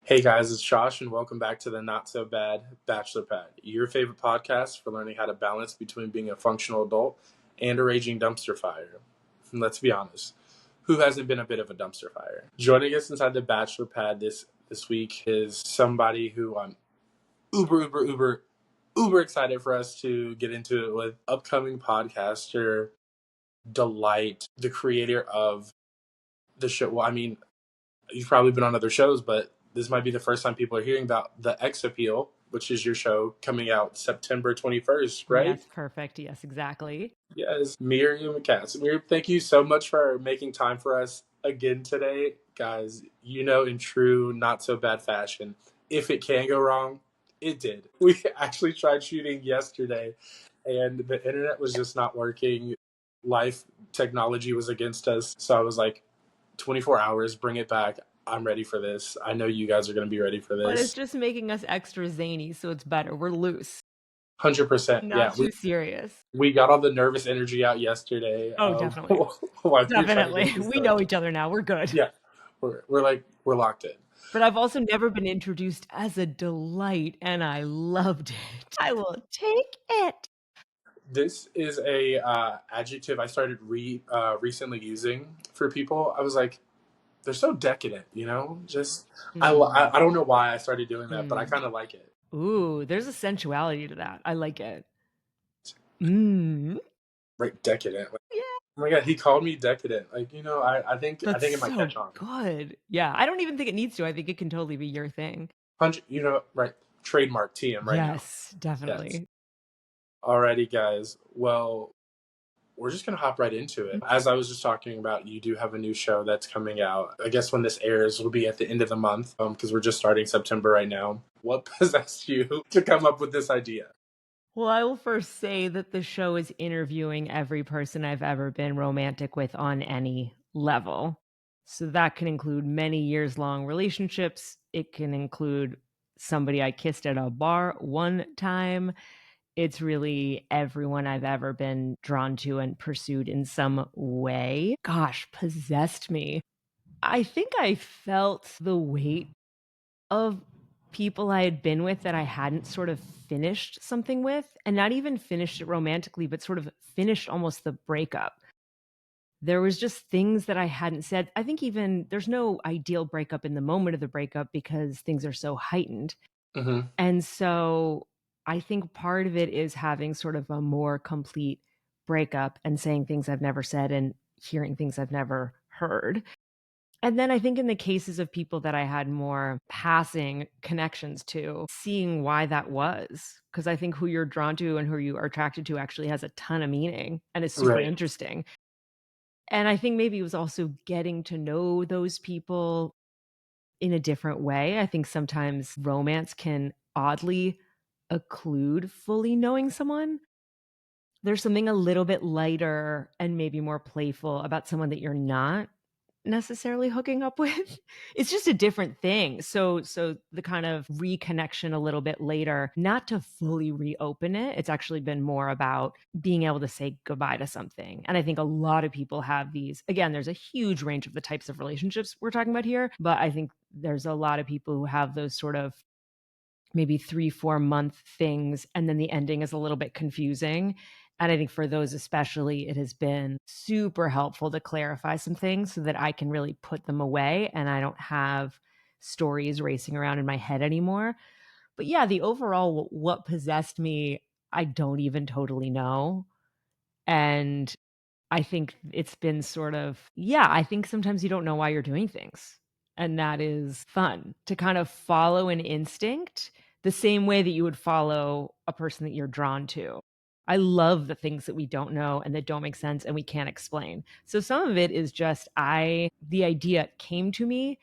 Hey guys, it's Josh, and welcome back to the Not So Bad Bachelor Pad, your favorite podcast for learning how to balance between being a functional adult and a raging dumpster fire. And let's be honest, who hasn't been a bit of a dumpster fire? Joining us inside the Bachelor Pad this week is somebody who I'm uber excited for us to get into it with. Upcoming podcaster, Delight, the creator of the show. Well, I mean, you've probably been on other shows, but this might be the first time people are hearing about the X Appeal, which is your show coming out September 21st, right? Yes, perfect. Yes, exactly. Yes, Miriam Katz. Miriam, thank you so much for making time for us again today. Guys, in true not so bad fashion, if it can go wrong, it did. We actually tried shooting yesterday and the internet was just not working. Life technology was against us. So I was like, 24 hours, bring it back. I'm ready for this. I know you guys are going to be ready for But it's this. just making us extra zany, so it's better. We're loose, 100%. Yeah, not too serious. we got all the nervous energy out yesterday. Oh, definitely. While we were trying to Definitely. get this We done. know each other now. We're good. Yeah, we're locked in. But I've also never been introduced as a delight, and I loved it. I will take it. This is a adjective I started recently using for people. I was like, they're so decadent, Just I don't know why I started doing that, but I kind of like it. Ooh, there's a sensuality to that. I like it. Mm. Right, decadent. Yeah. Oh my god, he called me decadent. I That's think it might so catch on. good. Yeah, I don't even think it needs to. I think it can totally be your thing. 100, right? Trademark TM right now. Yes, Yes. definitely. Alrighty, guys. Well, we're just gonna hop right into it. As I was just talking about, you do have a new show that's coming out. I guess when this airs, will be at the end of the month, because we're just starting September right now. What possessed you to come up with this idea? Well, I will first say that the show is interviewing every person I've ever been romantic with on any level. So that can include many years long relationships. It can include somebody I kissed at a bar one time. It's really everyone I've ever been drawn to and pursued in some way. Gosh, possessed me. I think I felt the weight of people I had been with that I hadn't sort of finished something with, and not even finished it romantically, but sort of finished almost the breakup. There was just things that I hadn't said. I think even there's no ideal breakup in the moment of the breakup because things are so heightened. Mm-hmm. And so I think part of it is having sort of a more complete breakup and saying things I've never said and hearing things I've never heard. And then I think in the cases of people that I had more passing connections to, seeing why that was, because I think who you're drawn to and who you are attracted to actually has a ton of meaning and is super Right. interesting. And I think maybe it was also getting to know those people in a different way. I think sometimes romance can oddly occlude fully knowing someone. There's something a little bit lighter and maybe more playful about someone that you're not necessarily hooking up with. It's just a different thing. So the kind of reconnection a little bit later, not to fully reopen it. It's actually been more about being able to say goodbye to something. And I think a lot of people have these. Again, there's a huge range of the types of relationships we're talking about here, but I think there's a lot of people who have those sort of maybe 3-4 month things, and then the ending is a little bit confusing. And I think for those especially, it has been super helpful to clarify some things so that I can really put them away and I don't have stories racing around in my head anymore. But yeah, the overall what possessed me, I don't even totally know. And I think it's been sort of, yeah, I think sometimes you don't know why you're doing things. And that is fun to kind of follow an instinct the same way that you would follow a person that you're drawn to. I love the things that we don't know and that don't make sense and we can't explain. So some of it is just the idea came to me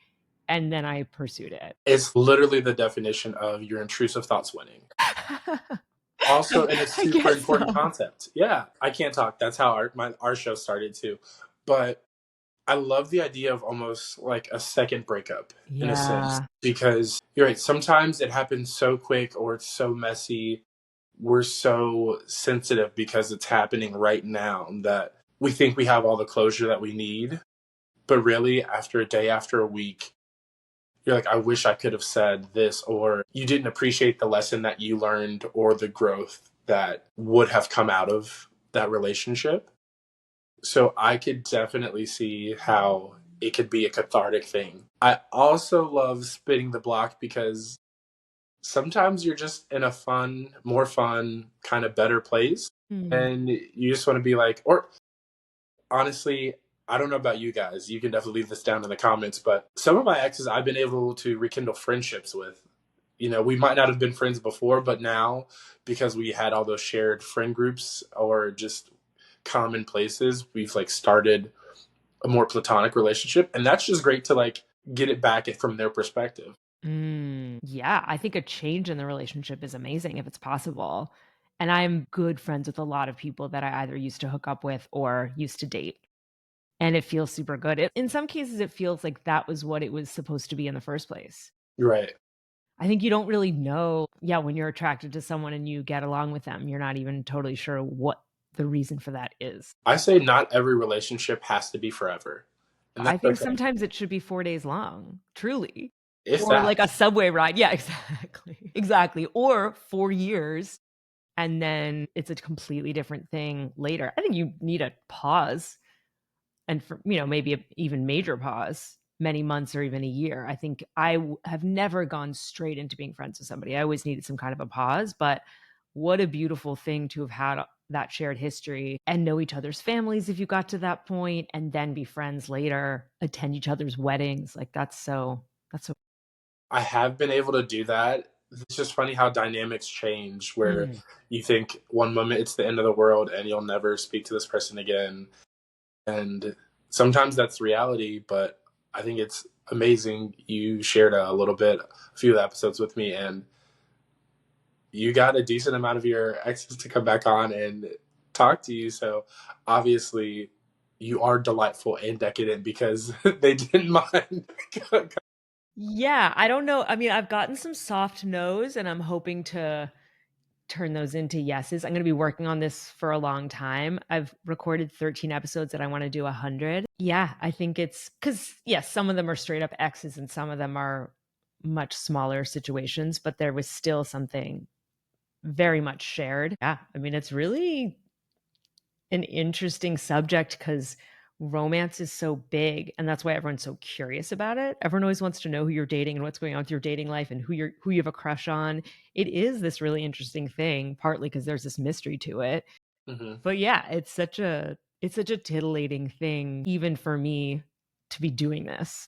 and then I pursued it. It's literally the definition of your intrusive thoughts winning. Also, and it's I super guess important so. concept. Yeah, I can't talk. That's how our show started too. But I love the idea of almost like a second breakup in a sense, Yeah. because you're right. Sometimes it happens so quick or it's so messy. We're so sensitive because it's happening right now that we think we have all the closure that we need. But really, after a day, after a week, you're like, I wish I could have said this, or you didn't appreciate the lesson that you learned or the growth that would have come out of that relationship. So I could definitely see how it could be a cathartic thing. I also love spinning the block because sometimes you're just in a fun, more fun, kind of better place. Mm. And you just want to be like, or honestly, I don't know about you guys. You can definitely leave this down in the comments, but some of my exes I've been able to rekindle friendships with. You know, we might not have been friends before, but now because we had all those shared friend groups or just common places, we've like started a more platonic relationship. And that's just great to like get it back from their perspective. Yeah, I think a change in the relationship is amazing if it's possible. And I'm good friends with a lot of people that I either used to hook up with or used to date. And it feels super good. In some cases, it feels like that was what it was supposed to be in the first place. Right. I think you don't really know, yeah, when you're attracted to someone and you get along with them, you're not even totally sure what the reason for that is. I say not every relationship has to be forever. And I that's think okay. sometimes it should be 4 days long, truly. If Or that. like a subway ride. Yeah, exactly. Exactly. Or 4 years and then it's a completely different thing later. I think you need a pause and for, maybe a even major pause, many months or even a year. I think have never gone straight into being friends with somebody. I always needed some kind of a pause, but what a beautiful thing to have had that shared history and know each other's families if you got to that point and then be friends later, attend each other's weddings. Like that's so. I have been able to do that. It's just funny how dynamics change, where Mm. you think one moment it's the end of the world and you'll never speak to this person again. And sometimes that's reality, but I think it's amazing. You shared a little bit, a few episodes with me, and you got a decent amount of your exes to come back on and talk to you. So obviously, you are delightful and decadent because they didn't mind. Yeah, I don't know. I mean, I've gotten some soft no's and I'm hoping to turn those into yeses. I'm going to be working on this for a long time. I've recorded 13 episodes that I want to do 100. Yeah, I think it's because, yes, some of them are straight up X's and some of them are much smaller situations, but there was still something very much shared. Yeah, I mean, it's really an interesting subject because romance is so big and that's why everyone's so curious about it. Everyone always wants to know who you're dating and what's going on with your dating life and who you have a crush on. It is this really interesting thing, partly because there's this mystery to it. Hmm. But yeah, it's such a titillating thing even for me to be doing this,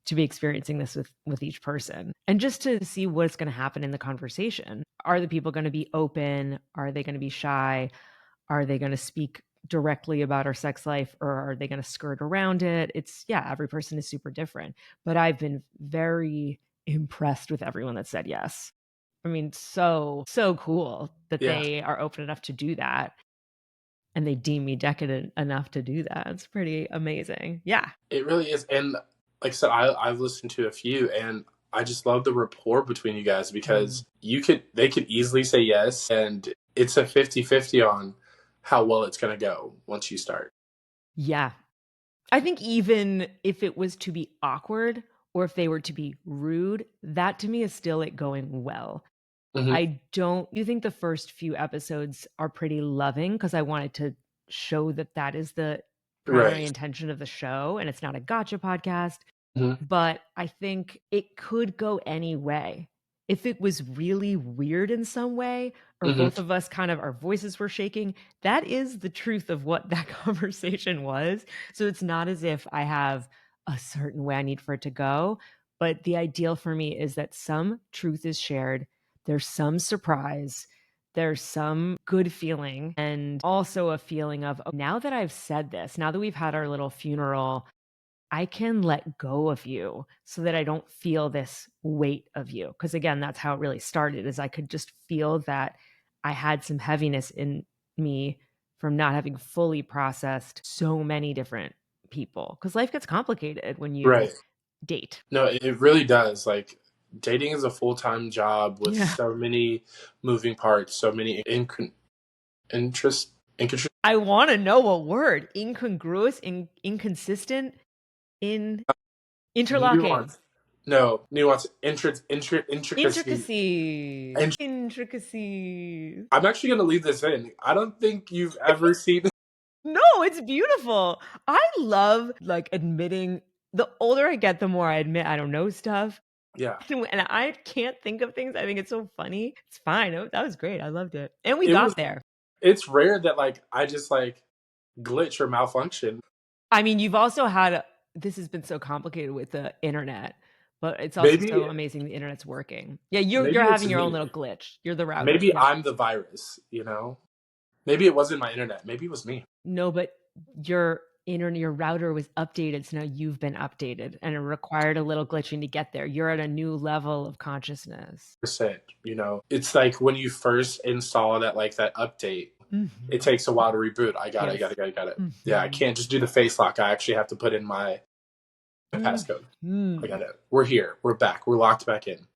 to be experiencing this with each person and just to see what's going to happen in the conversation. Are the people going to be open? Are they going to be shy? Are they going to speak directly about our sex life or are they going to skirt around it? It's, yeah, every person is super different. But I've been very impressed with everyone that said yes. I mean, so cool that Yeah, they are open enough to do that and they deem me decadent enough to do that. It's pretty amazing. Yeah. it really is. And like I said, I've listened to a few and I just love the rapport between you guys Mm. because they could easily say yes. And it's a 50-50 on how well it's going to go once you start. Yeah. I think even if it was to be awkward or if they were to be rude, that to me is still it going well. Hmm. I don't you think the first few episodes are pretty loving because I wanted to show that that is the primary Right. intention of the show and it's not a gotcha podcast, Hmm. but I think it could go any way. If it was really weird in some way, or Hmm. both of us kind of our voices were shaking, that is the truth of what that conversation was. So it's not as if I have a certain way I need for it to go. But the ideal for me is that some truth is shared, there's some surprise, there's some good feeling, and also a feeling of, oh, now that I've said this, now that we've had our little funeral, I can let go of you so that I don't feel this weight of you. Because again, that's how it really started is I could just feel that I had some heaviness in me from not having fully processed so many different people. Because life gets complicated when you Right. date. No, it really does. Like dating is a full-time job with Yeah. so many moving parts, so many interest, inconsistent. I want to know a word. Incongruous, inconsistent, in interlocking. Nuance. No, nuance, intricacy. Intricacies. And Intricacies. I'm actually going to leave this in. I don't think you've ever seen. No, it's beautiful. I love, like, admitting the older I get, the more I admit I don't know stuff. Yeah, And I can't think of things. I think it's so funny. It's fine. That was great. I loved it. And we it was. got there. It's rare that like I just like glitch or malfunction. I mean, you've also had this has been so complicated with the internet, but it's also Maybe so amazing the internet's working. Yeah, you're maybe it's having your own me. little glitch. You're the router. Maybe Yeah. I'm the virus. You know. Maybe it wasn't my internet. Maybe it was me. No, but your router was updated, so now you've been updated, and it required a little glitching to get there. You're at a new level of consciousness. Percent. You know, it's like when you first install that update. It Mhm. takes a while to reboot. I got it. I got Yes. it. Got it. Got it. Yeah, I Mhm. can't just do the face lock. I actually have to put in my passcode. I got Mhm. it. We're here. We're back. We're locked back in.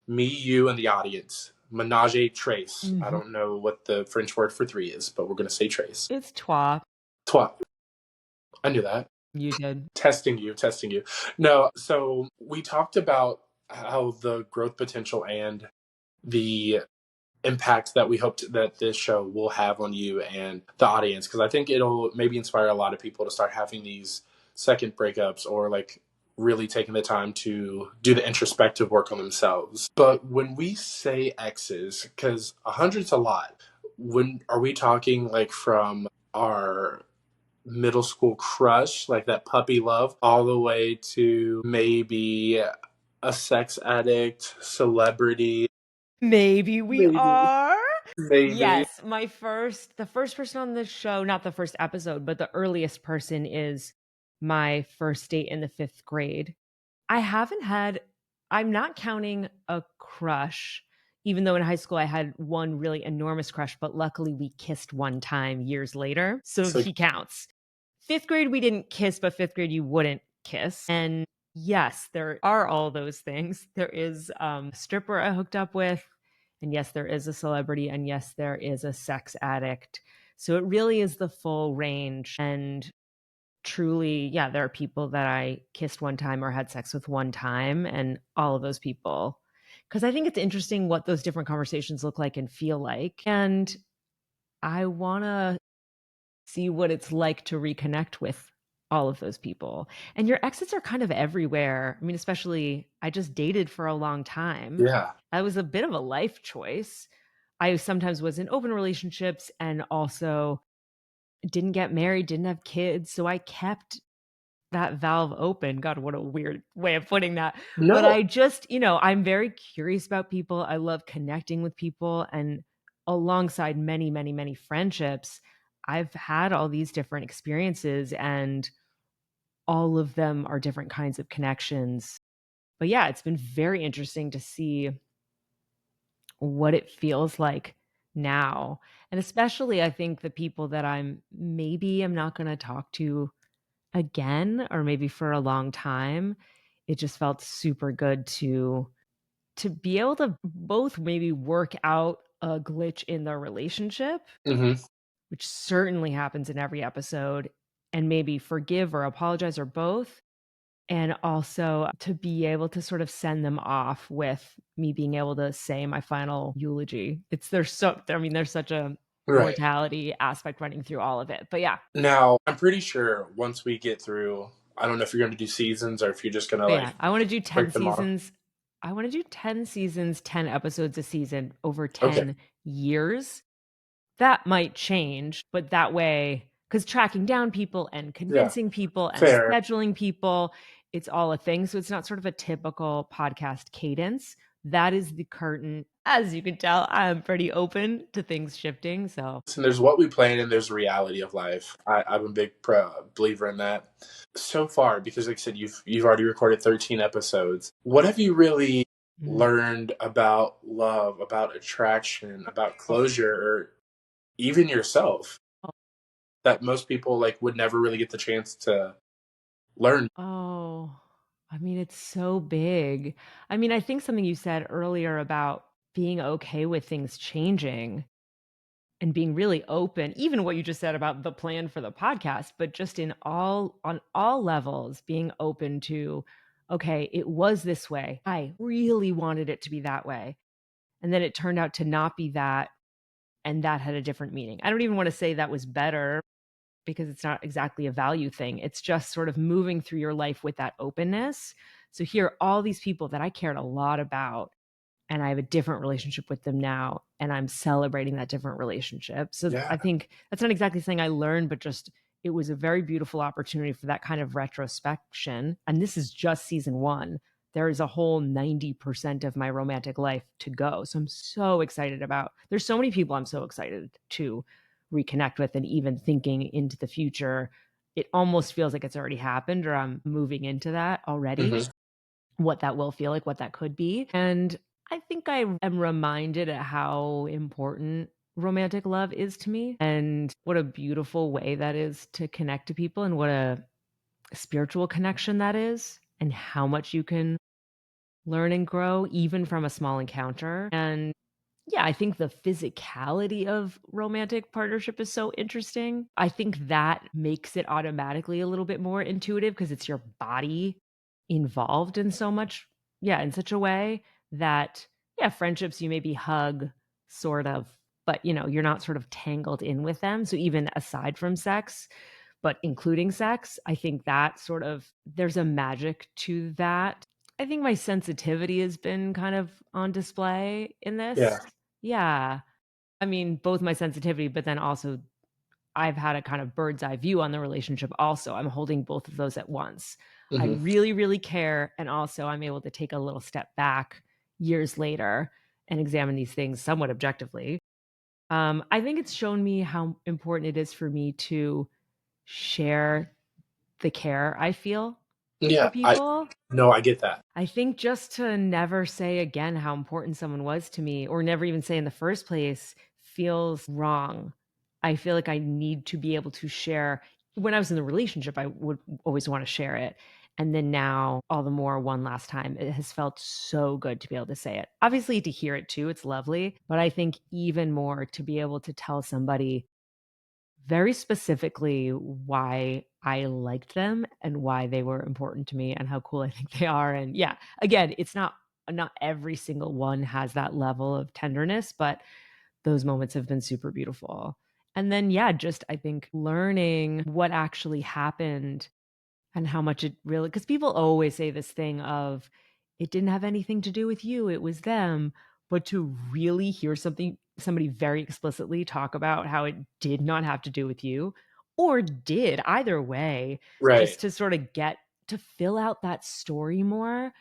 Me, you, and the audience. Menage a trace. I Mhm. don't know what the French word for three is, but we're gonna say trace. It's toi. Twat. I knew that. You did. Testing you. Testing you. No. So we talked about how the growth potential and the impact that we hoped that this show will have on you and the audience, because I think it'll maybe inspire a lot of people to start having these second breakups or like really taking the time to do the introspective work on themselves. But when we say exes, because 100's a lot, when are we talking like from our middle school crush, like that puppy love, all the way to maybe a sex addict, celebrity, Maybe we maybe, are. maybe. Yes, the first person on the show, not the first episode, but the earliest person is my first date in the 5th grade. I haven't had I'm not counting a crush, even though in high school I had one really enormous crush, but luckily we kissed one time years later, so So he counts. 5th grade, we didn't kiss, but 5th grade, you wouldn't kiss. And yes, there are all those things. There is a stripper I hooked up with, and yes, there is a celebrity, and yes, there is a sex addict. So it really is the full range. And truly, yeah, there are people that I kissed one time or had sex with one time, and all of those people. Because I think it's interesting what those different conversations look like and feel like. And I want to see what it's like to reconnect with all of those people. And your exits are kind of everywhere. I mean, especially I just dated for a long time. yeah. That was a bit of a life choice. I sometimes was in open relationships and also didn't get married, didn't have kids. So I kept that valve open. God, what a weird way of putting that. But No. I just, I'm very curious about people. I love connecting with people. And alongside many, many, many friendships, I've had all these different experiences, and all of them are different kinds of connections. But yeah, it's been very interesting to see what it feels like now. And especially, I think the people that I'm not going to talk to again, or maybe for a long time, it just felt super good to be able to both maybe work out a glitch in the relationship, Hmm. which certainly happens in every episode, and maybe forgive or apologize or both. And also to be able to sort of send them off with me being able to say my final eulogy. There's such a Right. mortality aspect running through all of it. But yeah, Now, I'm pretty sure once we get through, I don't know if you're going to do seasons or if you're just going to but yeah, like I want to do 10 break them off. seasons. I want to do 10 seasons, 10 episodes a season over Okay. 10 years. That might change, but that way, because tracking down people and Yeah. convincing people and Fair. scheduling people, it's all a thing. So it's not sort of a typical podcast cadence. That is the curtain. As you can tell, I'm pretty open to things shifting. So And there's what we plan and there's the reality of life. I'm a big believer in that. So far, because like I said, you've already recorded 13 episodes. What have you really mm. learned about love, about attraction, about closure, or even yourself that most people like would never really get the chance to learn? Oh, I mean, it's so big. I mean, I think something you said earlier about being okay with things changing and being really open, even what you just said about the plan for the podcast, but just on all levels, being open to okay, it was this way. I really wanted it to be that way. And then it turned out to not be that. And that had a different meaning. I don't even want to say that was better because it's not exactly a value thing. It's just sort of moving through your life with that openness. So here are all these people that I cared a lot about, and I have a different relationship with them now, and I'm celebrating that different relationship. So Yeah. I think that's not exactly something I learned, but just it was a very beautiful opportunity for that kind of retrospection. And this is just season 1. There is a whole 90% of my romantic life to go. So I'm so excited about. There's so many people I'm so excited to reconnect with, and even thinking into the future, it almost feels like it's already happened, or I'm moving into that already, Hmm. what that will feel like, what that could be. And I think I am reminded at how important romantic love is to me, and what a beautiful way that is to connect to people, and what a spiritual connection that is, and how much you can learn and grow even from a small encounter. And yeah, I think the physicality of romantic partnership is so interesting. I think that makes it automatically a little bit more intuitive because it's your body involved in so much, yeah, in such a way that, yeah, friendships you maybe hug sort of, but you're not sort of tangled in with them. So even aside from sex, but including sex, I think that sort of there's a magic to that. I think my sensitivity has been kind of on display in Yeah. this. Yeah. I mean, both my sensitivity, but then also I've had a kind of bird's eye view on the relationship also. I'm holding both of those at once. I Hmm. really, really care. And also, I'm able to take a little step back years later and examine these things somewhat objectively. I think it's shown me how important it is for me to share the care I feel for Yeah. people. I get that. I think just to never say again how important someone was to me, or never even say in the first place, feels wrong. I feel like I need to be able to share. When I was in the relationship, I would always want to share it. And then now, all the more, one last time, it has felt so good to be able to say it. Obviously, to hear it too, it's lovely. But I think even more to be able to tell somebody very specifically why I liked them and why they were important to me and how cool I think they are. And yeah, again, it's not every single one has that level of tenderness, but those moments have been super beautiful. And then yeah, just I think learning what actually happened and how much it really, because people always say this thing of it didn't have anything to do with you, it was them. But to really hear somebody very explicitly talk about how it did not have to do with you, or did, either way, Right. just to sort of get to fill out that story more,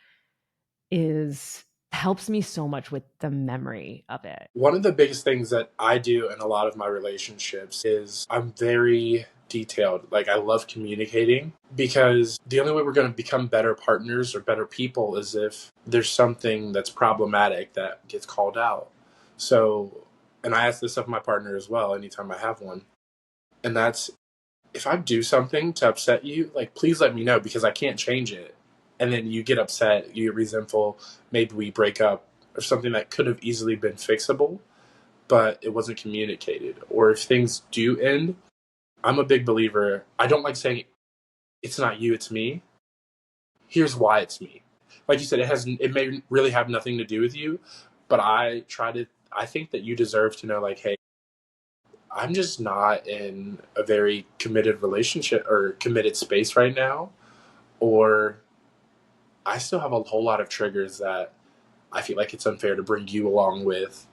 is helps me so much with the memory of it. One of the biggest things that I do in a lot of my relationships is I'm very detailed. Like, I love communicating because the only way we're going to become better partners or better people is if there's something that's problematic that gets called out. So, and I ask this of my partner as well anytime I have one. And that's, if I do something to upset you, like, please let me know because I can't change it. And then you get upset, you get resentful, maybe we break up or something that could have easily been fixable, but it wasn't communicated. Or if things do end, I'm a big believer. I don't like saying it's not you, it's me. Here's why it's me. Like you said, it may really have nothing to do with you, but I think that you deserve to know, like, hey, I'm just not in a very committed relationship or committed space right now, or I still have a whole lot of triggers that I feel like it's unfair to bring you along with.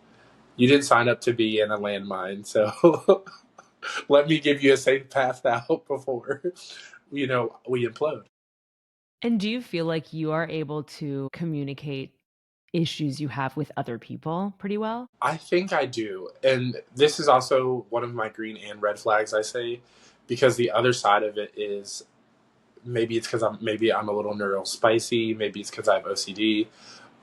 You didn't sign up to be in a landmine, so let me give you a safe path out before we implode. And do you feel like you are able to communicate issues you have with other people pretty well? I think I do, and this is also one of my green and red flags. I say because the other side of it is maybe it's because I'm a little neural spicy, maybe it's because I have OCD,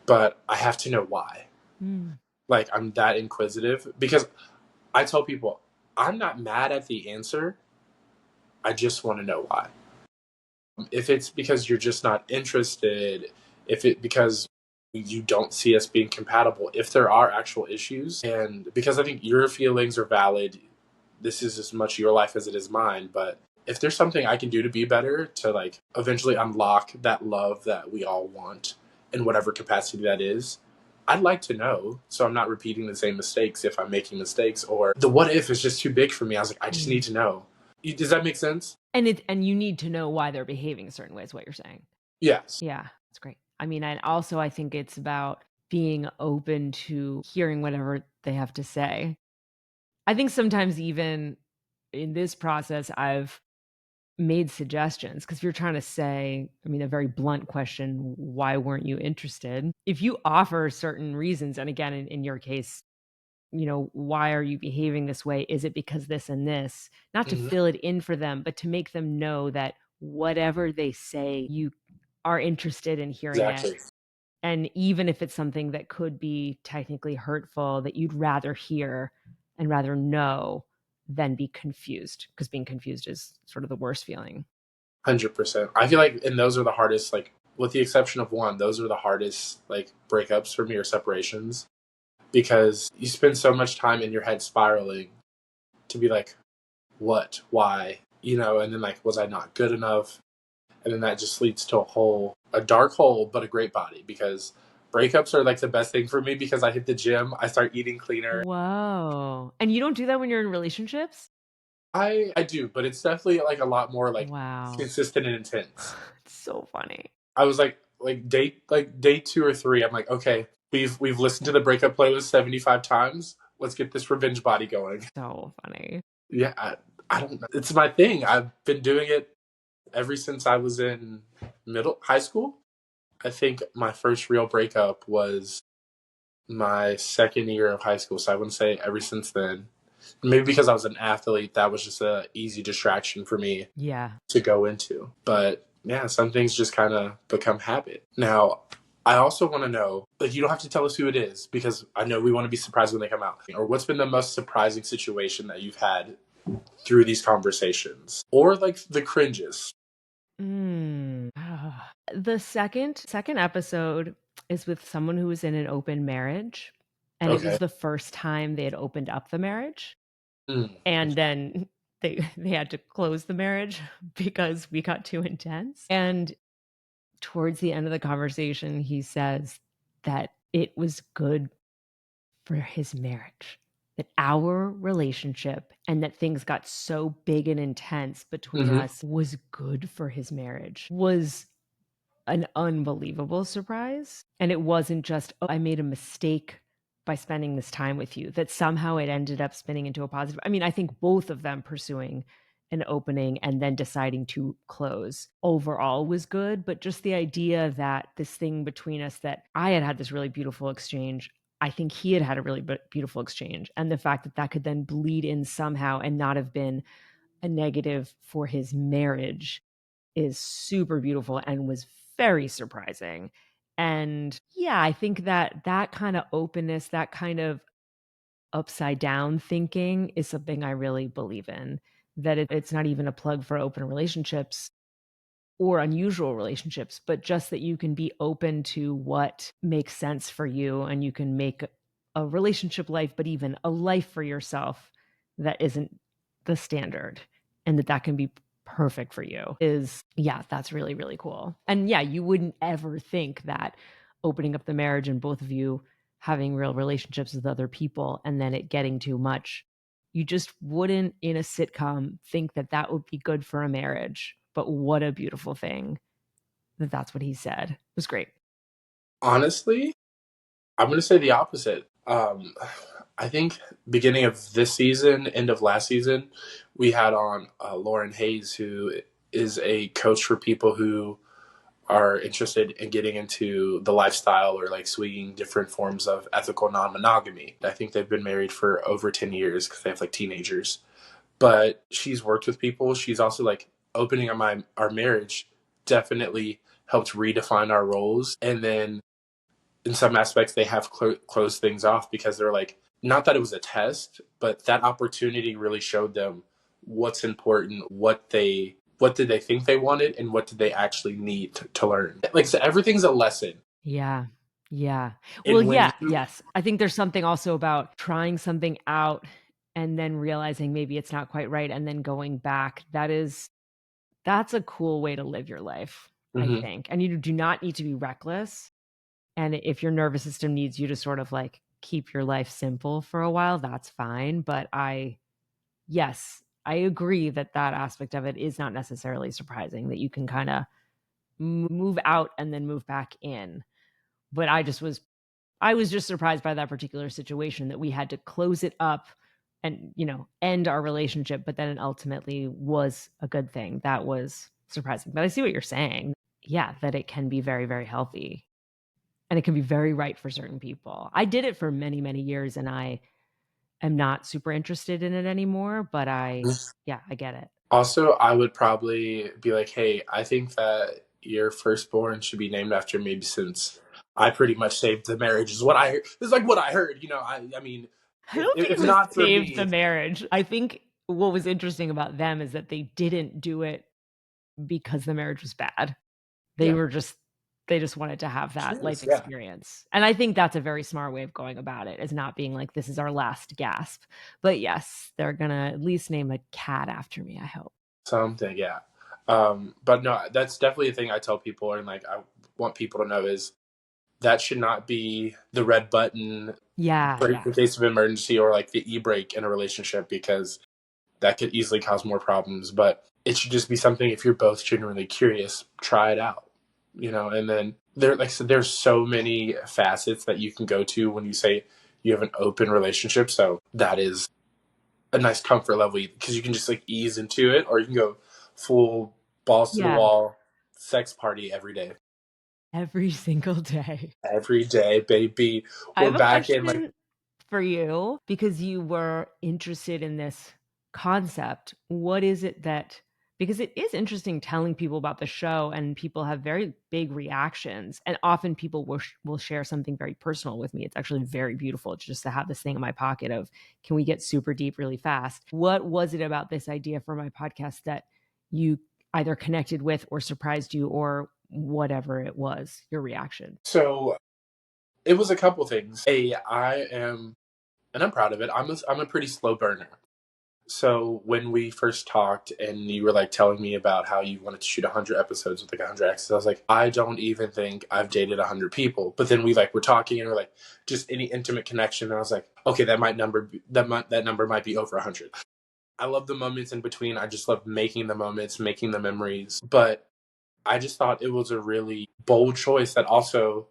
but I have to know why. Mm. Like, I'm that inquisitive because I tell people I'm not mad at the answer. I just want to know why. If it's because you're just not interested, if it because you don't see us being compatible, if there are actual issues, and because I think your feelings are valid, this is as much your life as it is mine, but if there's something I can do to be better to like eventually unlock that love that we all want in whatever capacity that is, I'd like to know so I'm not repeating the same mistakes if I'm making mistakes, or the what if is just too big for me. I was like, I just need Mm. to know. Does that make sense? And you need to know why they're behaving a certain way is what you're saying. Yes. Yeah, that's great. I mean, and also I think it's about being open to hearing whatever they have to say. I think sometimes even in this process, I've made suggestions because if you're trying to say, I mean, a very blunt question, why weren't you interested? If you offer certain reasons, and again, in your case, why are you behaving this way? Is it because this and this? Not to Mhm. fill it in for them, but to make them know that whatever they say, you are interested in hearing it. Exactly. And even if it's something that could be technically hurtful, that you'd rather hear and rather know than be confused, because being confused is sort of the worst feeling. 100%. I feel like, and those are the hardest, like, with the exception of one, those are the hardest, like, breakups for me or separations because you spend so much time in your head spiraling to be like, what, why, and then like, was I not good enough? And then that just leads to a dark hole, but a great body because breakups are like the best thing for me because I hit the gym, I start eating cleaner. Whoa. And you don't do that when you're in relationships? I do, but it's definitely like a lot more like Wow. consistent and intense. It's so funny. I was like day 2 or 3. I'm like, okay, we've listened to the breakup playlist 75 times. Let's get this revenge body going. So funny. Yeah, I don't know. It's my thing. I've been doing it ever since I was in high school. I think my first real breakup was my second year of high school. So I wouldn't say ever since then. Maybe because I was an athlete, that was just a easy distraction for me Yeah. to go into. But yeah, some things just kind of become habit. Now, I also want to know, like, you don't have to tell us who it is because I know we want to be surprised when they come out. Or what's been the most surprising situation that you've had through these conversations? Or like the cringes? The second episode is with someone who was in an open marriage, and it Okay. was the first time they had opened up the marriage, Mm. and then they had to close the marriage because we got too intense. And towards the end of the conversation, he says that it was good for his marriage, that our relationship and that things got so big and intense between Hmm. us was good for his marriage, was an unbelievable surprise. And it wasn't just, oh, I made a mistake by spending this time with you, that somehow it ended up spinning into a positive. I mean, I think both of them pursuing an opening and then deciding to close overall was good. But just the idea that this thing between us, that I had this really beautiful exchange, I think he had a really beautiful exchange. And the fact that that could then bleed in somehow and not have been a negative for his marriage is super beautiful and was very surprising. And yeah, I think that that kind of openness, that kind of upside down thinking is something I really believe in. That it's not even a plug for open relationships or unusual relationships, but just that you can be open to what makes sense for you and you can make a relationship life, but even a life for yourself that isn't the standard, and that that can be perfect for you is, yeah, that's really, really cool. And yeah, you wouldn't ever think that opening up the marriage and both of you having real relationships with other people and then it getting too much, you just wouldn't in a sitcom think that that would be good for a marriage. But what a beautiful thing that that's what he said. It was great. Honestly, I'm going to say the opposite. I think beginning of this season, end of last season, we had on Lauren Hayes, who is a coach for people who are interested in getting into the lifestyle or like swinging different forms of ethical non-monogamy. I think they've been married for over 10 years because they have like teenagers. But she's worked with people. She's also like opening up our marriage definitely helped redefine our roles. And then in some aspects they have closed things off because they're like, not that it was a test, but that opportunity really showed them what's important, what did they think they wanted, and what did they actually need to learn. Like, so everything's a lesson. Yeah. Yeah. Well, And when yeah, you yes. I think there's something also about trying something out and then realizing maybe it's not quite right and then going back. That is That's a cool way to live your life, I Hmm. think. And you do not need to be reckless. And if your nervous system needs you to sort of like keep your life simple for a while, that's fine. But yes, I agree that that aspect of it is not necessarily surprising that you can kind of move out and then move back in. But I was just surprised by that particular situation that we had to close it up and, end our relationship, but then it ultimately was a good thing. That was surprising. But I see what you're saying. Yeah, that it can be very, very healthy and it can be very right for certain people. I did it for many, many years and I am not super interested in it anymore, but yeah, I get it. Also, I would probably be like, hey, I think that your firstborn should be named after me since I pretty much saved the marriage, is what I heard. This is like what I heard. I mean, I don't think if it was not for saved the me, marriage. I think what was interesting about them is that they didn't do it because the marriage was bad. They yeah, were just they just wanted to have that life cheers, yeah, experience. And I think that's a very smart way of going about it, is not being like, this is our last gasp. But yes, they're gonna at least name a cat after me, I hope. something, yeah. But no, that's definitely a thing I tell people, and like I want people to know is that should not be the red button Yeah, break yeah. in case of emergency or like the e-brake in a relationship, because that could easily cause more problems. But it should just be something, if you're both genuinely curious, try it out, and then like I said, there's so many facets that you can go to when you say you have an open relationship. So that is a nice comfort level because you can just like ease into it, or you can go full balls to the Yeah. wall sex party every day. Every single day. Every day, baby. I We're have a back in like, question for you because you were interested in this concept. What is it that, because it is interesting telling people about the show and people have very big reactions and often people will share something very personal with me. It's actually very beautiful just to have this thing in my pocket of, can we get super deep really fast? What was it about this idea for my podcast that you either connected with or surprised you or whatever it was, your reaction? so it was a couple things. I am, and I'm proud of it. I'm a pretty slow burner. So when we first talked and you were like telling me about how you wanted to shoot 100 episodes with like 100 exes, I was like, I don't even think I've dated 100 people. But then we like were talking and we're like, just any intimate connection. And I was like, okay, that number might be over 100. I love the moments in between. I just love making the moments, making the memories. But I just thought it was a really bold choice that also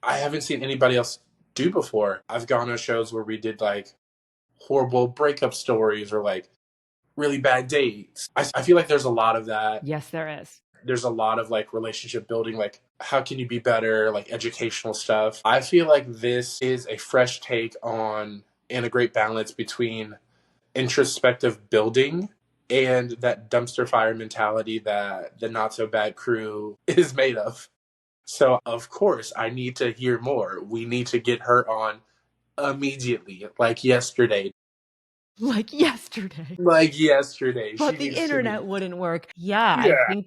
I haven't seen anybody else do before. I've gone on shows where we did like horrible breakup stories or like really bad dates. I feel like there's a lot of that. Yes, there is. There's a lot of like relationship building, like how can you be better, like educational stuff. I feel like this is a fresh take on and a great balance between introspective building and that dumpster fire mentality that the not so bad crew is made of. So, of course, I need to hear more. We need to get her on immediately, like yesterday. Like yesterday. Like yesterday. She But the needs to internet meet. wouldn't work. Yeah, Yeah.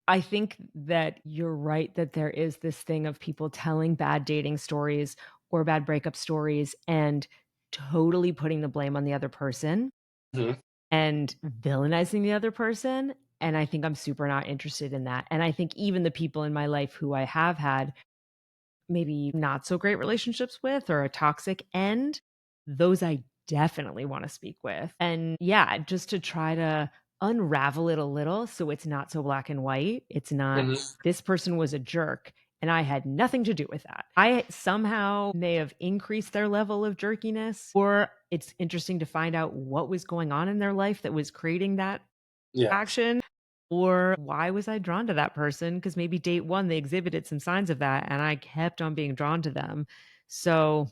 I think that you're right that there is this thing of people telling bad dating stories or bad breakup stories and totally putting the blame on the other person Mhm. and villainizing the other person. And I think I'm super not interested in that. And I think even the people in my life who I have had maybe not so great relationships with or a toxic end, those I definitely want to speak with. And yeah, just to try to unravel it a little so it's not so black and white. It's not, Mhm. this person was a jerk and I had nothing to do with that. I somehow may have increased their level of jerkiness, or it's interesting to find out what was going on in their life that was creating that Yeah. action. Or why was I drawn to that person? Because maybe date one, they exhibited some signs of that, and I kept on being drawn to them. So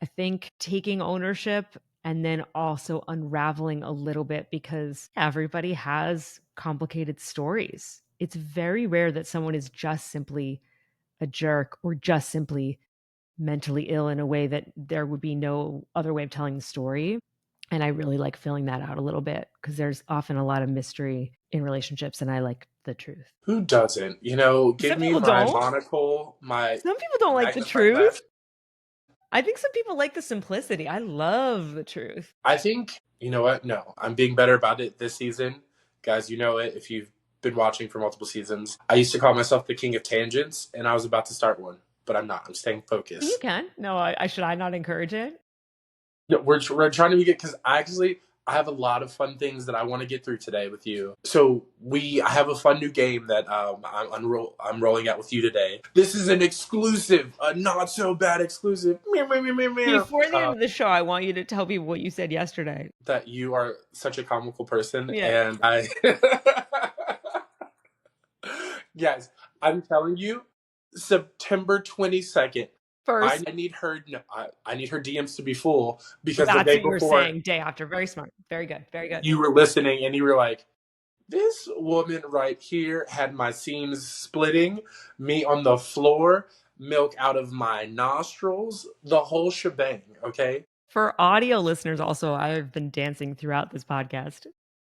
I think taking ownership and then also unraveling a little bit because everybody has complicated stories. It's very rare that someone is just simply a jerk or just simply mentally ill in a way that there would be no other way of telling the story. And I really like filling that out a little bit because there's often a lot of mystery in relationships and I like the truth. Who doesn't? Give Some me people my don't. monocle, my Some people don't like the magnifying truth. glass. I think some people like the simplicity. I love the truth. I think, you know what? No, I'm being better about it this season. Guys, you know it if you've been watching for multiple seasons. I used to call myself the king of tangents, and I was about to start one, but I'm not. I'm staying You focused. can. No, I should I not encourage it? No, we're trying to be good because I have a lot of fun things that I want to get through today with you. So I have a fun new game that I'm rolling out with you today. This is an exclusive, a not so bad exclusive. Meow, meow, meow, meow, meow. Before the end of the show, I want you to tell people what you said yesterday. That you are such a comical person, Yeah. and I yes, I'm telling you, September 22nd. I First, need her. No, I need her DMs to be full because the that's day what you were before saying day after. Very smart. Very good. Very good. you were listening and you were like, "This woman right here had my seams splitting, me on the floor, milk out of my nostrils, the whole shebang." Okay. For audio listeners, also, I've been dancing throughout this podcast.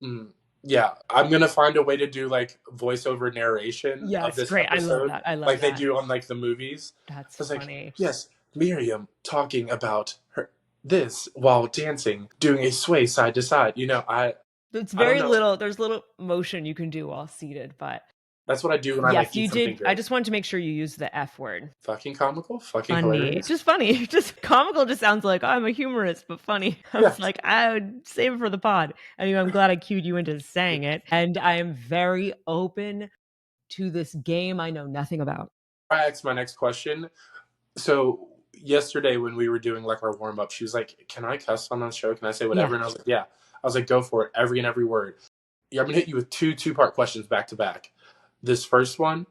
Mm, yeah, I'm gonna find a way to do like voiceover narration of Yes, this great. I love episode, that. I love like they that. do on like the movies. That's I was like, funny. yes, Miriam talking about her this while dancing, doing a sway side to side. It's I don't very know. little. There's little motion you can do while seated, but That's what I do when I like yes, eat you something did. I good. just wanted to make sure you used the F word. Fucking comical, fucking Funny. hilarious. Just funny. Just comical just sounds like, oh, I'm a humorist, but funny. I Yeah, was like, I would save it for the pod. Anyway, I'm glad I cued you into saying it. And I am very open to this game I know nothing about. I asked my next question. So yesterday when we were doing like our warm up, she was like, "Can I cuss on the show? Can I say Yeah. whatever?" And I was like, "Yeah." I was like, "Go for it, every and every word." Yeah, I'm gonna hit you with two-part questions back to back. This first one,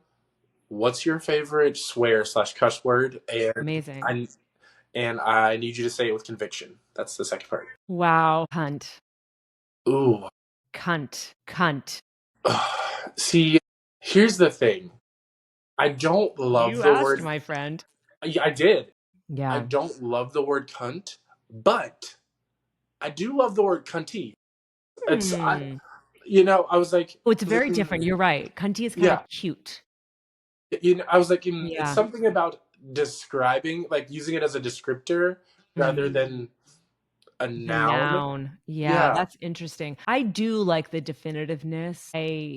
what's your favorite swear/cuss word? Amazing. I need you to say it with conviction. That's the second part. Wow. Cunt. Ooh. Cunt. Cunt. See, here's the thing. I don't love You the asked, word. my friend. I did. I Yeah. don't love the word cunt, but I do love the word cunty. It's Hmm. I was like, Oh, it's very different. You're right. Cunty is kind of yeah, cute. I was like, it's Yeah. something about describing, like using it as a descriptor rather Mhm. than a The noun. noun. Yeah, Yeah. that's interesting. I do like the definitiveness.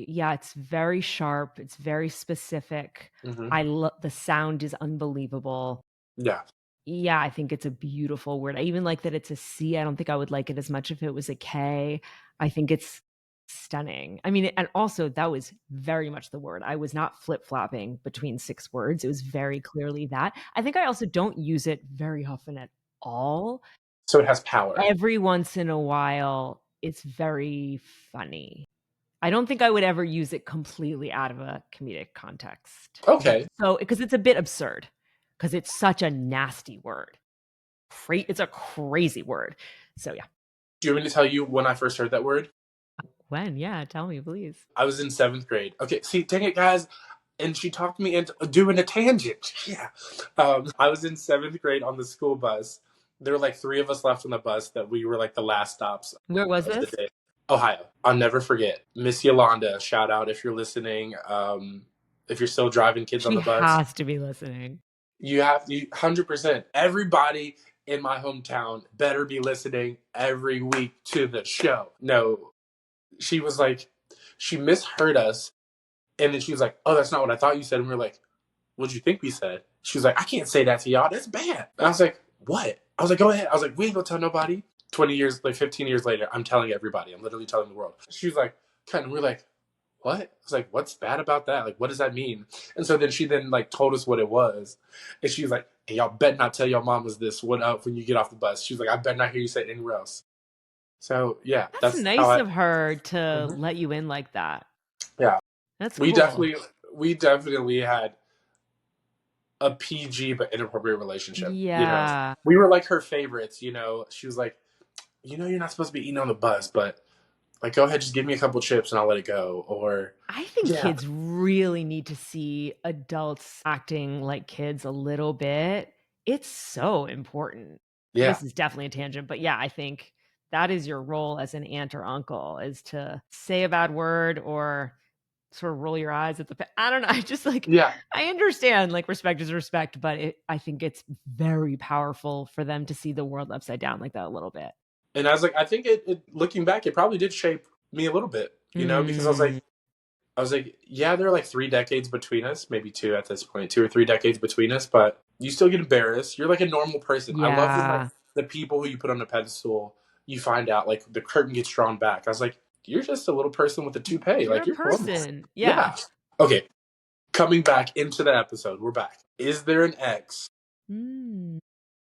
Yeah, it's very sharp. It's very specific. Hmm. I love the sound is unbelievable. Yeah. Yeah, I think it's a beautiful word. I even like that it's a C. I don't think I would like it as much if it was a K. I think it's stunning. I mean, and also that was very much the word. I was not flip-flopping between 6 words. It was very clearly that. I think I also don't use it very often at all. So it has power. Every once in a while, it's very funny. I don't think I would ever use it completely out of a comedic context Okay. because it's a bit absurd because it's such a nasty word. It's a crazy word. So yeah. Do you want me to tell you when I first heard that word? When? Yeah, tell me, please. I was in seventh grade. Okay, see, dang it, guys. And she talked me into doing a tangent. Yeah. I was in seventh grade on the school bus. There were like three of us left on the bus that we were like the last stops Where was of the this? day. Ohio. I'll never forget. Miss Yolanda, shout out if you're listening. If you're still driving kids on She the bus, has to be listening. you have to 100%. Everybody in my hometown better be listening every week to the show. No, she was like, she misheard us. And then she was like, "Oh, that's not what I thought you said." And we were like, "What'd you think we said?" She was like, "I can't say that to y'all. That's bad." And I was like, "What?" I was like, "Go ahead." I was like, "We ain't gonna tell nobody." 20 years, like 15 years later, I'm telling everybody. I'm literally telling the world. She was like, kind of, we're like, "What?" I was like, "What's bad about that? Like, what does that mean?" And so then she like told us what it was. And she was like, "Hey, y'all better not tell your mamas this when you get off the bus." She was like, "I better not hear you say it anywhere else." So yeah, That's that's how nice I. of her to Mhm. let you in like that. Yeah, That's we cool. definitely we definitely had a PG but inappropriate relationship. Yeah. We were like her favorites. She was like, you're not supposed to be eating on the bus, but like, go ahead, just give me a couple chips and I'll let it go. Or I think yeah, kids really need to see adults acting like kids a little bit. It's so important. yeah, This is definitely a tangent, but yeah, I think that is your role as an aunt or uncle is to say a bad word or sort of roll your eyes at I don't know. I just like yeah. I understand like respect is respect, but I think it's very powerful for them to see the world upside down like that a little bit. And I was like, I think it looking back, it probably did shape me a little bit, because Mm, I was like, yeah, there are like 3 decades between us, maybe two at this point, 2 or 3 decades between us, but you still get embarrassed. You're like a normal person. I love when like yeah. the people who you put on a pedestal, you find out like the curtain gets drawn back. I was like, you're just a little person with a toupee. You're Like a you're normal. person. Yeah. Yeah. Okay. Coming back into the episode, we're back. Is there an ex Mm,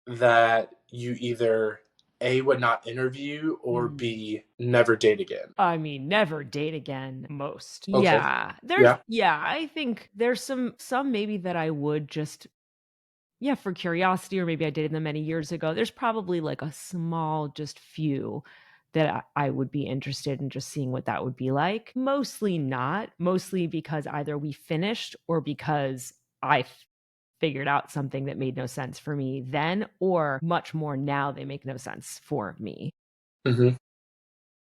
that you either A would not interview or mm. B never date again? I mean, never date again, most. Okay. Yeah. Yeah. I think there's some maybe that I would just yeah, for curiosity, or maybe I dated them many years ago. There's probably like a small, just few that I would be interested in just seeing what that would be like. Mostly not, mostly because either we finished or because figured out something that made no sense for me then, or much more now they make no sense for me. Hmm.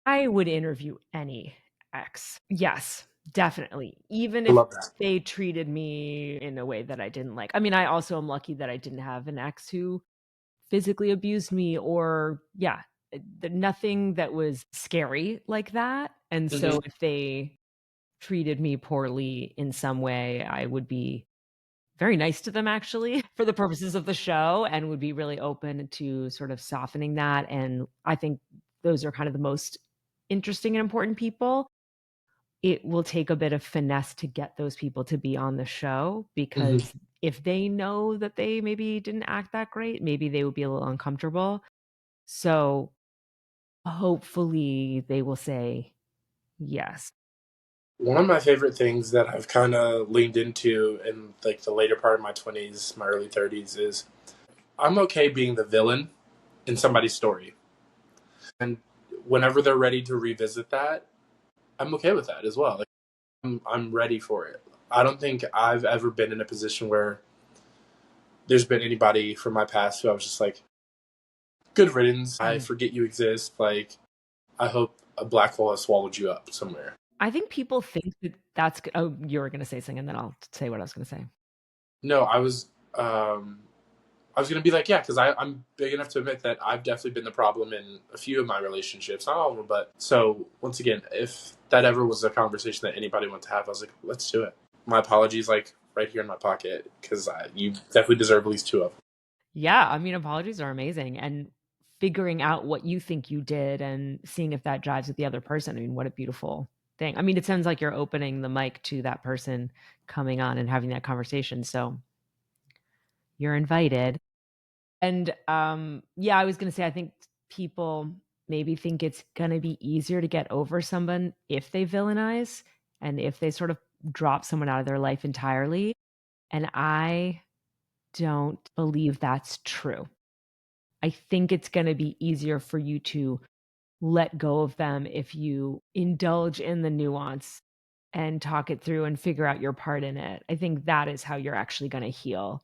I would interview any ex. Yes, definitely. Even I if love that. they treated me in a way that I didn't like. I mean, I also am lucky that I didn't have an ex who physically abused me or yeah, nothing that was scary like that. And Hmm. so if they treated me poorly in some way, I would be very nice to them actually for the purposes of the show and would be really open to sort of softening that. And I think those are kind of the most interesting and important people. It will take a bit of finesse to get those people to be on the show Hmm. because if they know that they maybe didn't act that great, maybe they would be a little uncomfortable. So hopefully they will say yes. One of my favorite things that I've kind of leaned into in like the later part of my 20s, my early 30s is I'm okay being the villain in somebody's story. And whenever they're ready to revisit that, I'm okay with that as well. Like I'm ready for it. I don't think I've ever been in a position where there's been anybody from my past who I was just like, good riddance. I Mhm. forget you exist. Like, I hope a black hole has swallowed you up somewhere. I think people think that oh, you were going to say something and then I'll say what I was going to say. No, I was gonna be like, yeah, because I'm big enough to admit that I've definitely been the problem in a few of my relationships, not all of them, but so once again, if that ever was a conversation that anybody wanted to have, I was like, let's do it. My apologies, like right here in my pocket, because you definitely deserve at least two of them. Yeah, I mean, apologies are amazing, and figuring out what you think you did and seeing if that jives with the other person, I mean, what a beautiful thing. I mean, it sounds like you're opening the mic to that person coming on and having that conversation, so you're invited. And, yeah, I was gonna say, I think people maybe think it's gonna be easier to get over someone if they villainize and if they sort of drop someone out of their life entirely, and I don't believe that's true. I think it's gonna be easier for you to let go of them if you indulge in the nuance and talk it through and figure out your part in it. I think that is how you're actually gonna heal.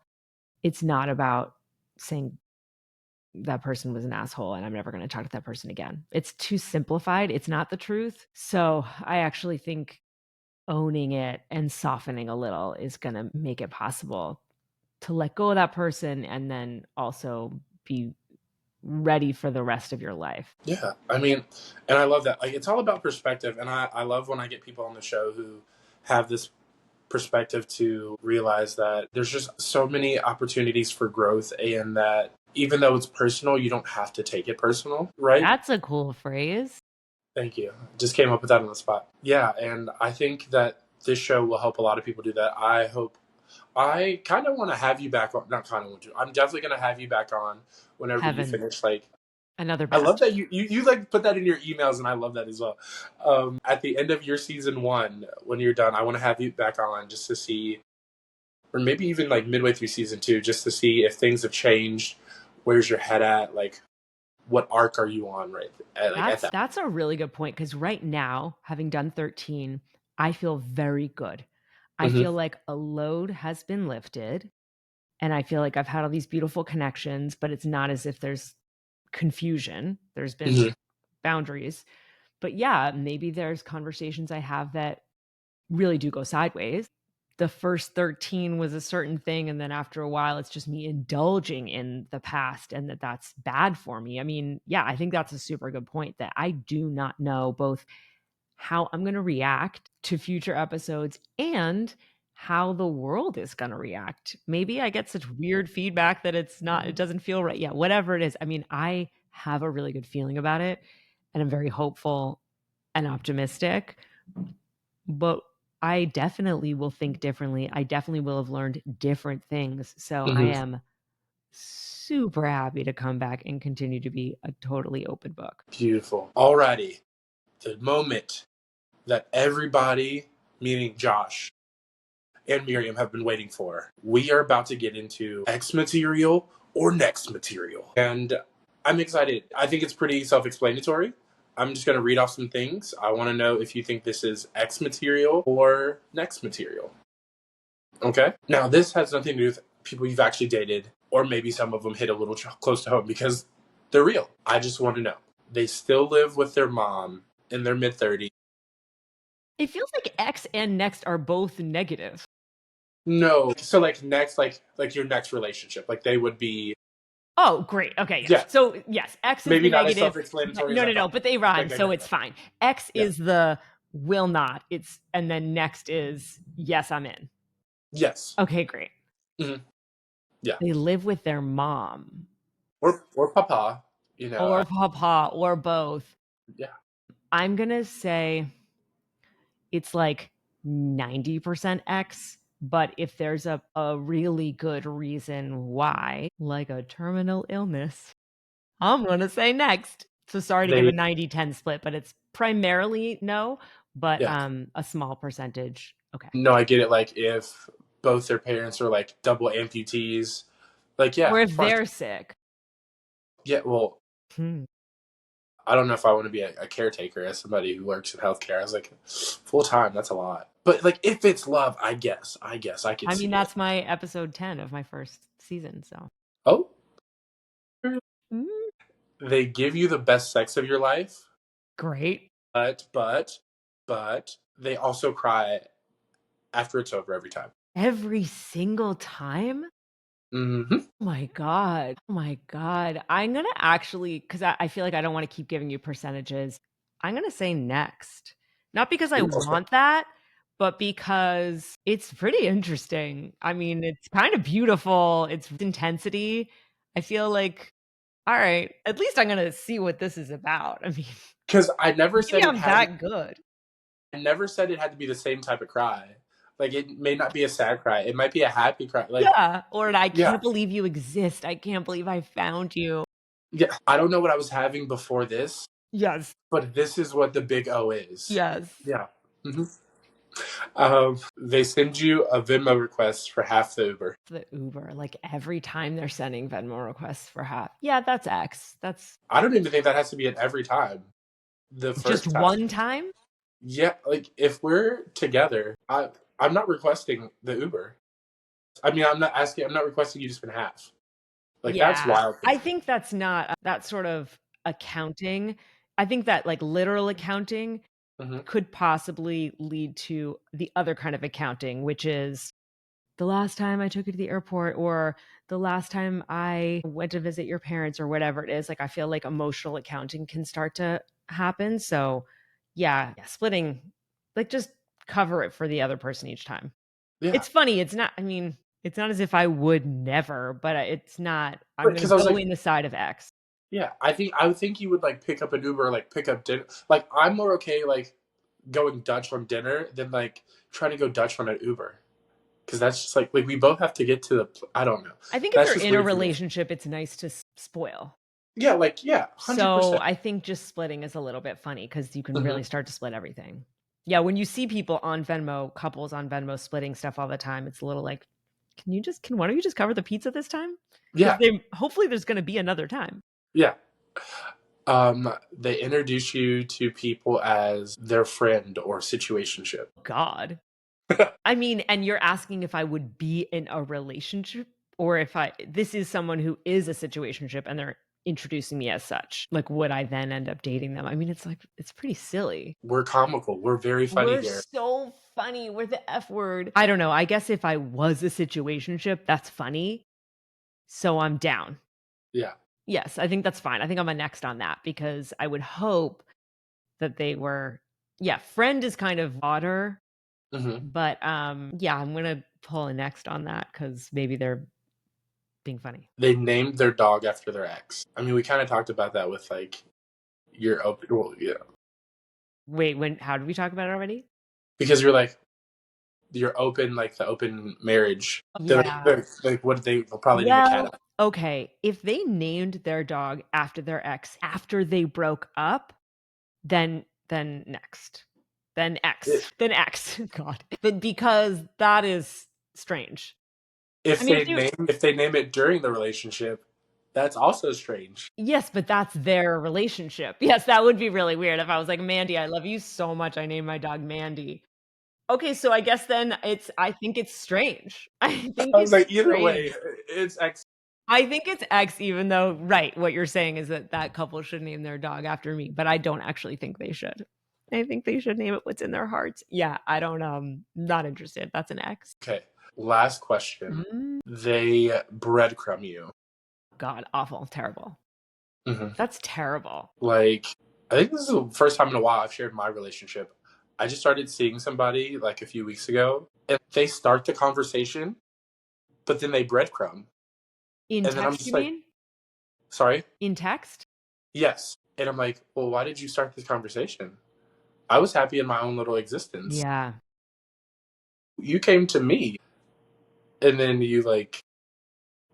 It's not about saying that person was an asshole and I'm never gonna talk to that person again. It's too simplified, it's not the truth. So, I actually think owning it and softening a little is gonna make it possible to let go of that person and then also be ready for the rest of your life. Yeah, I mean, and I love that. Like, it's all about perspective, and I love when I get people on the show who have this perspective to realize that there's just so many opportunities for growth, and that even though it's personal, you don't have to take it personal, right? That's a cool phrase. Thank you. Just came up with that on the spot. Yeah, and I think that this show will help a lot of people do that. I hope. I kind of want to have you back on. Not kind of want to. I'm definitely going to have you back on whenever you Heaven, finish. Like, another I love batch. that you like put that in your emails, and I love that as well. At the end of your season one, when you're done, I want to have you back on just to see, or maybe even like midway through season two, just to see if things have changed. Where's your head at? Like, what arc are you on right at that? That's a really good point because right now, having done 13, I feel very good. I Hmm. feel like a load has been lifted, and I feel like I've had all these beautiful connections, but it's not as if there's confusion. There's been Hmm. boundaries. But yeah, maybe there's conversations I have that really do go sideways. The first 13 was a certain thing, and then after a while, it's just me indulging in the past and that's bad for me. I mean, yeah, I think that's a super good point that I do not know both how I'm gonna react to future episodes and how the world is gonna react. Maybe I get such weird feedback that it doesn't feel right. Yeah, whatever it is. I mean, I have a really good feeling about it, and I'm very hopeful and optimistic, but I definitely will think differently. I definitely will have learned different things. So I Mhm. am super happy to come back and continue to be a totally open book. Beautiful. Alrighty. The moment that everybody, meaning Josh and Miriam, have been waiting for. We are about to get into X material or next material. And I'm excited. I think it's pretty self explanatory. I'm just going to read off some things. I want to know if you think this is X material or next material. Okay? Now, this has nothing to do with people you've actually dated, or maybe some of them hit a little close to home because they're real. I just want to know. They still live with their mom in their mid 30s. It feels like X and next are both negative. No. So like next, like your next relationship, like they would be. Oh, great. Okay, yes. Yeah, So, yes, X is the maybe not as negative. self-explanatory as No, I no, no, thought. but they rhyme, Okay, so good. it's fine. X Yeah. is the will not. It's and then next is yes, I'm in. Yes. Okay, great. Hmm. Yeah. They live with their mom Or Papa. You know. or papa or both. Yeah. I'm gonna say it's like 90% X, but if there's a really good reason why, like a terminal illness, I'm gonna say next. So sorry to give They. a 90-10 split, but it's primarily no, but, Yeah. a small percentage, okay. No, I get it. Like if both their parents are like double amputees, like Or yeah, if fine. they're sick. Yeah. Well, Hmm. I don't know if I want to be a caretaker as somebody who works in healthcare. I was like, full time. That's a lot. But like if it's love, I guess I could I mean, see it. that's my episode 10 of my first season, so Oh, mm, they give you the best sex of your life, great. but they also cry after it's over every time. Every single time? Hmm. Oh my god. Oh my god. I'm gonna actually, 'cause I feel like I don't wanna keep giving you percentages. I'm gonna say next. Not because I Okay. want that, but because it's pretty interesting. I mean, it's kinda beautiful, it's intensity. I feel like, "Alright, at least I'm gonna see what this is about." I mean, Because I never maybe said it I'm had. that good. I never said it had to be the same type of cry. Like it may not be a sad cry. It might be a happy cry. Like Yeah, or an "I yeah, can't believe you exist. I can't believe I found you." yeah. I don't know what I was having before this, Yes, but this is what the big O is. yes. Yeah. Hmm. They send you a Venmo request for half the Uber. The Uber, like, every time they're sending Venmo requests for half. Yeah, that's X. That's I don't even think that has to be at every time. The just first time. one time? Yeah, like if we're together, I'm not requesting the Uber. I mean, I'm not asking. I'm not requesting you to spend half. Like that's Yeah. wild to I me. think that's not that sort of accounting. I think that, like, literal accounting Hmm. could possibly lead to the other kind of accounting, which is the last time I took you to the airport or the last time I went to visit your parents or whatever it is. Like, I feel like emotional accounting can start to happen. So, yeah, splitting, like, just cover it for the other person each time. Yeah, It's funny. It's not, I mean, it's not as if I would never, but it's not, I'm going because I to was go like, in the side of X. yeah, I would think you would like pick up an Uber, or, like pick up dinner. Like I'm more okay like going Dutch on dinner than like trying to go Dutch on an Uber because that's just like we both have to get to the. I don't know. I think if That's you're just in a weird for me. relationship, it's nice to spoil. Yeah, like yeah, 100%. So, I think just splitting is a little bit funny because you can Hmm. really start to split everything. Yeah, when you see people on Venmo, couples on Venmo splitting stuff all the time, it's a little like, can one of you just cover the pizza this time? Because Yeah, they hopefully there's gonna be another time. yeah. They introduce you to people as their friend or situationship. God. I mean, and you're asking if I would be in a relationship or if this is someone who is a situationship and they're introducing me as such. Like, would I then end up dating them? I mean, it's like, it's pretty silly. We're comical. We're very funny We're here. so funny. We're the F word. I don't know. I guess if I was a situationship, that's funny. So I'm down. Yeah. Yes, I think that's fine. I think I'm a next on that because I would hope that they were. Yeah, friend is kind of odder, Hmm. but yeah, I'm gonna pull a next on that because maybe they're being funny. They named their dog after their ex. I mean, we kind of talked about that with like your open, well, yeah, Wait, when how did we talk about it already? because you're like you're open, like the open marriage. Yeah. Like what they will probably name a cat Well, after. okay, if they named their dog after their ex after they broke up, then next. Then X. Then X. God. But because that is strange. I mean, if you If they name it during the relationship, that's also strange. yes, but that's their relationship. Yes, that would be really weird if I was like, "Mandy, I love you so much, I named my dog Mandy." Okay, so I guess then I think it's strange. I think I was it's like, either way, strange. it's ex. I think it's X even though right, what you're saying is that that couple should name their dog after me, but I don't actually think they should. I think they should name it what's in their hearts. Yeah, I don't, not interested. That's an X. Okay, last question. Mm, They breadcrumb you. God, awful, terrible. Hmm. That's terrible. Like, I think this is the first time in a while I've shared my relationship. I just started seeing somebody like a few weeks ago, and they start the conversation, but then they breadcrumb. In And then I'm text, just you like, mean? sorry? In text? Yes. And I'm like, well, why did you start this conversation? I was happy in my own little existence. Yeah. You came to me, and then you like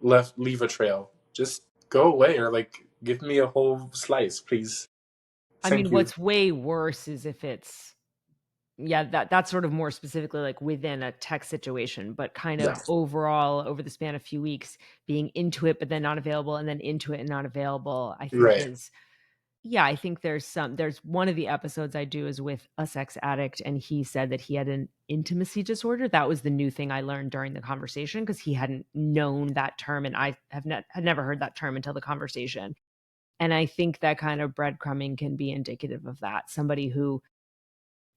leave a trail. Just go away, or like give me a whole slice, please. I Thank mean, you. what's way worse is if it's yeah, that's sort of more specifically like within a tech situation, but kind Yeah. of overall over the span of a few weeks being into it, but then not available, and then into it and not available, I think Right. is yeah, I think there's one of the episodes I do is with a sex addict, and he said that he had an intimacy disorder. That was the new thing I learned during the conversation because he hadn't known that term, and I had never heard that term until the conversation. And I think that kind of breadcrumbing can be indicative of that. Somebody who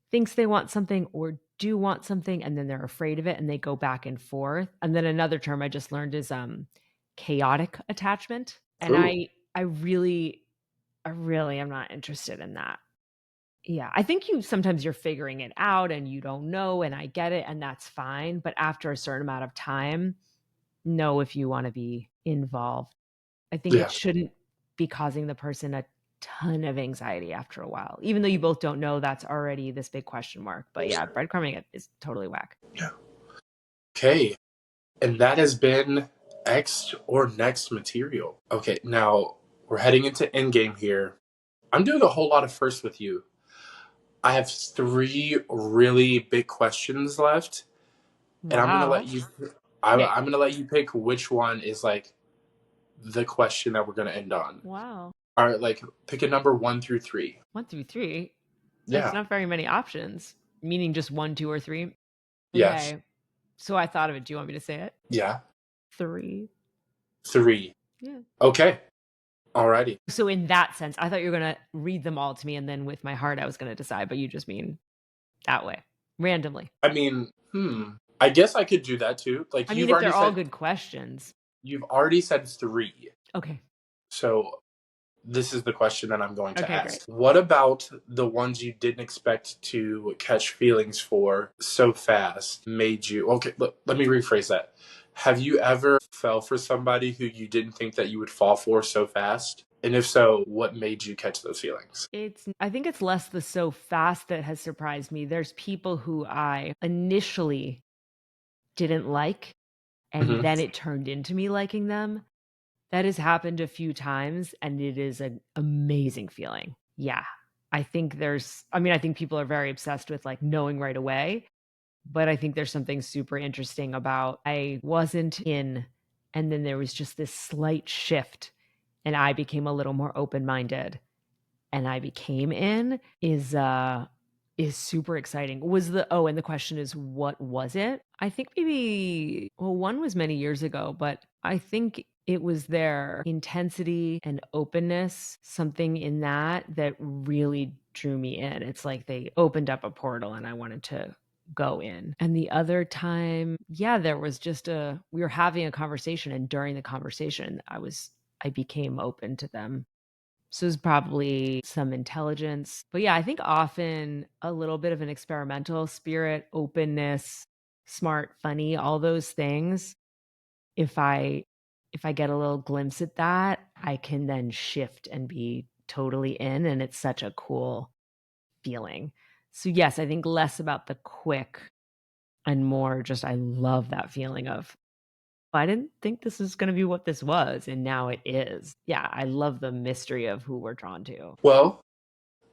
thinks they want something or do want something and then they're afraid of it and they go back and forth. And then another term I just learned is chaotic attachment. And Ooh. I really am not interested in that. Yeah, I think you sometimes you're figuring it out and you don't know and I get it and that's fine, but after a certain amount of time, know if you want to be involved. I think it Yeah. shouldn't be causing the person a ton of anxiety after a while. Even though you both don't know, that's already this big question mark. But yeah, breadcrumbing it is totally whack. Yeah. Okay. And that has been X or Next material. Okay. Now we're heading into endgame here. I'm doing a whole lot of firsts with you. I have three really big questions left, and I'm gonna let Wow. you. Okay. I'm gonna let you pick which one is like the question that we're gonna end on. Wow. All right, like pick a number 1 through 3. 1 through 3. There's Yeah. not very many options, meaning just 1, 2, or 3. Yes. Okay. So I thought of it. Do you want me to say it? Yeah. 3. 3. Yeah. Okay. Alrighty. So in that sense, I thought you were going to read them all to me and then with my heart I was going to decide, but you just mean that way, randomly. I mean, I guess I could do that too. Like I mean, you've if already they're all said, good questions. 3. Okay. So this is the question that I'm going to Okay, great. ask. What about the ones you didn't expect to catch feelings for so fast made you okay? Let me rephrase that. Have you ever fell for somebody who you didn't think that you would fall for so fast? And if so, what made you catch those feelings? I think it's less the so fast that has surprised me. There's people who I initially didn't like, and Hmm. then it turned into me liking them. That has happened a few times, and it is an amazing feeling. Yeah. I think people are very obsessed with like knowing right away, but I think there's something super interesting about I wasn't in, and then there was just this slight shift, and I became a little more open minded and I became in is super exciting. Was the oh, and the question is what was it? I think maybe well, one was many years ago, but I think it was their intensity and openness, something in that really drew me in. It's like they opened up a portal and I wanted to go in. And the other time, yeah, there was just we were having a conversation and during the conversation I became open to them So there's probably some intelligence. But yeah, I think often a little bit of an experimental spirit, openness, smart, funny, all those things. If I get a little glimpse at that, I can then shift and be totally in, and it's such a cool feeling. So yes, I think less about the quick and more just I love that feeling of I didn't think this is going to be what this was, and now it is. Yeah, I love the mystery of who we're drawn to. Well,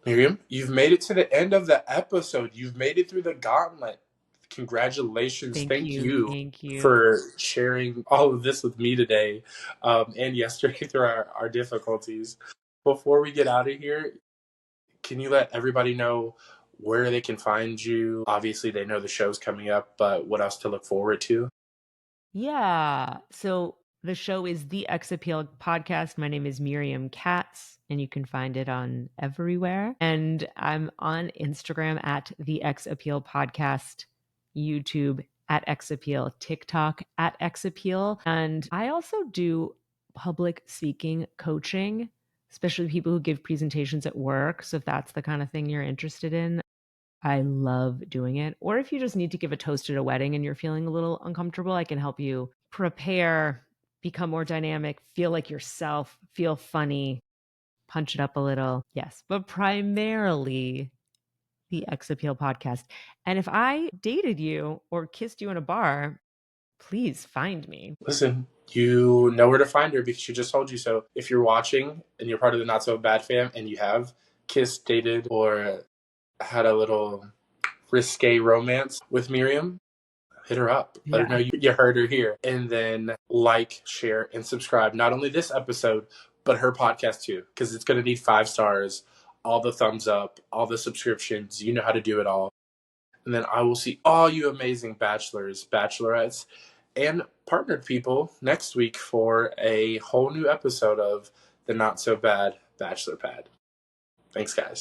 Miriam, you've made it to the end of the episode. You've made it through the gauntlet. Congratulations. Thank Thank you. you Thank you. for sharing all of this with me today, and yesterday through our difficulties. Before we get out of here, can you let everybody know where they can find you? Obviously, they know the show's coming up, but what else to look forward to? Yeah. So the show is the X Appeal podcast. My name is Miriam Katz, and you can find it on everywhere. And I'm on Instagram at the X Appeal podcast, YouTube at X Appeal, TikTok at X Appeal. And I also do public speaking coaching, especially people who give presentations at work. So if that's the kind of thing you're interested in, I love doing it. Or if you just need to give a toast at a wedding and you're feeling a little uncomfortable, I can help you prepare, become more dynamic, feel like yourself, feel funny, punch it up a little. Yes, but primarily the X Appeal podcast. And if I dated you or kissed you in a bar, please find me. Listen, you know where to find her because she just told you so. If you're watching and you're part of the Not So Bad fam and you have kissed, dated, or had a little risque romance with Miriam, hit her up. Let her know Yeah. you heard her here. And then like, share, and subscribe. Not only this episode, but her podcast too, because it's going to need 5 stars, all the thumbs up, all the subscriptions. You know how to do it all. And then I will see all you amazing bachelors, bachelorettes, and partnered people next week for a whole new episode of the Not So Bad Bachelor Pad. Thanks, guys.